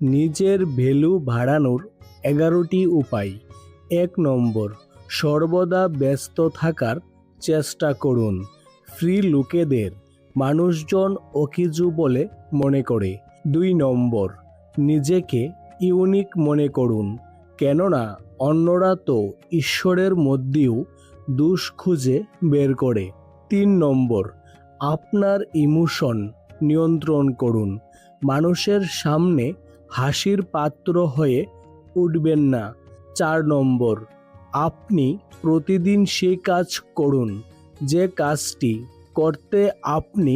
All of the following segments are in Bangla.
নিজের ভ্যালু বাড়ানোর 11টি উপায়। 1 নম্বর, সর্বদা ব্যস্ত থাকার চেষ্টা করুন। ফ্রি লোকেদের মানুষজন অকিজু বলে মনে করে। 2 নম্বর, নিজেকে ইউনিক মনে করুন, কেননা অন্যরা তো ঈশ্বরের মধ্যেও দোষ খুঁজে বের করে। 3 নম্বর, আপনার ইমোশন নিয়ন্ত্রণ করুন। মানুষের সামনে হাসির পাত্র হয়ে উঠবেন না। 4 নম্বর, আপনি প্রতিদিন সেই কাজ করুন যে কাজটি করতে আপনি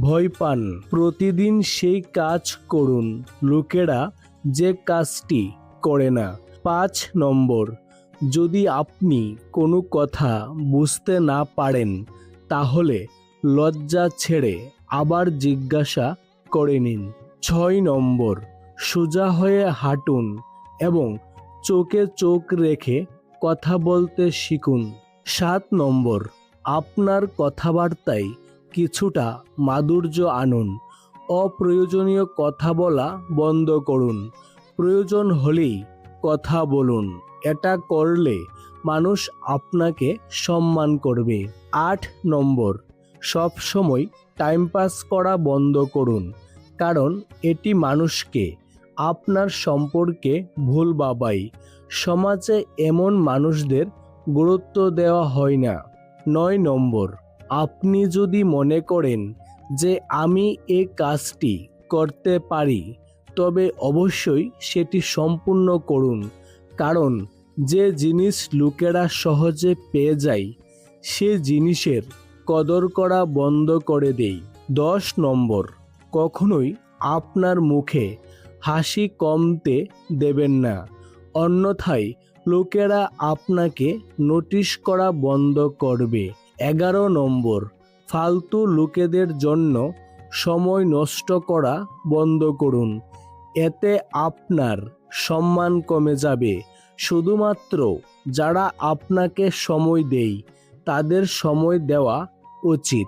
ভয় পান। প্রতিদিন সেই কাজ করুন লোকেরা যে কাজটি করে না। 5 নম্বর, যদি আপনি কোনো কথা বুঝতে না পারেন তাহলে লজ্জা ছেড়ে আবার জিজ্ঞাসা করে নিন। 6 নম্বর, সোজা হয়ে হাঁটুন এবং চোখে চোখ রেখে কথা বলতে শিখুন। 7 নম্বর, আপনার কথাবার্তায় কিছুটা মাধুর্য আনুন। অপ্রয়োজনীয় কথা বলা বন্ধ করুন। প্রয়োজন হলেই কথা বলুন। এটা করলে মানুষ আপনাকে সম্মান করবে। 8 নম্বর, সব সময় টাইম পাস করা বন্ধ করুন, কারণ এটি মানুষকে আপনার সম্পর্কে ভুল ভাবায়। সমাজে এমন মানুষদের গুরুত্ব দেওয়া হয় না। 9 নম্বর, আপনি যদি মনে করেন যে আমি এই কাজটি করতে পারি তবে অবশ্যই সেটি সম্পূর্ণ করুন, কারণ যে জিনিস লোকেরা সহজে পেয়ে যায় সে জিনিসের কদর করা বন্ধ করে দেয়। 10 নম্বর, কখনোই আপনার মুখে হাসি কমতে দেবেন না, অন্যথায় লোকেরা আপনাকে নোটিশ করা বন্ধ করবে। 11 নম্বর, ফালতু লোকেদের জন্য সময় নষ্ট করা বন্ধ করুন, এতে আপনার সম্মান কমে যাবে। শুধুমাত্র যারা আপনাকে সময় দেয় তাদের সময় দেওয়া উচিত।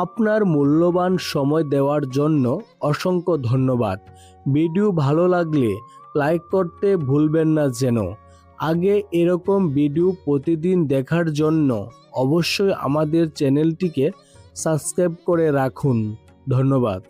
আপনার মূল্যবান সময় দেওয়ার জন্য অসংখ্য ধন্যবাদ। ভিডিও ভালো লাগলে লাইক করতে ভুলবেন না যেন। আগে এরকম ভিডিও প্রতিদিন দেখার জন্য অবশ্যই আমাদের চ্যানেলটিকে সাবস্ক্রাইব করে রাখুন। ধন্যবাদ।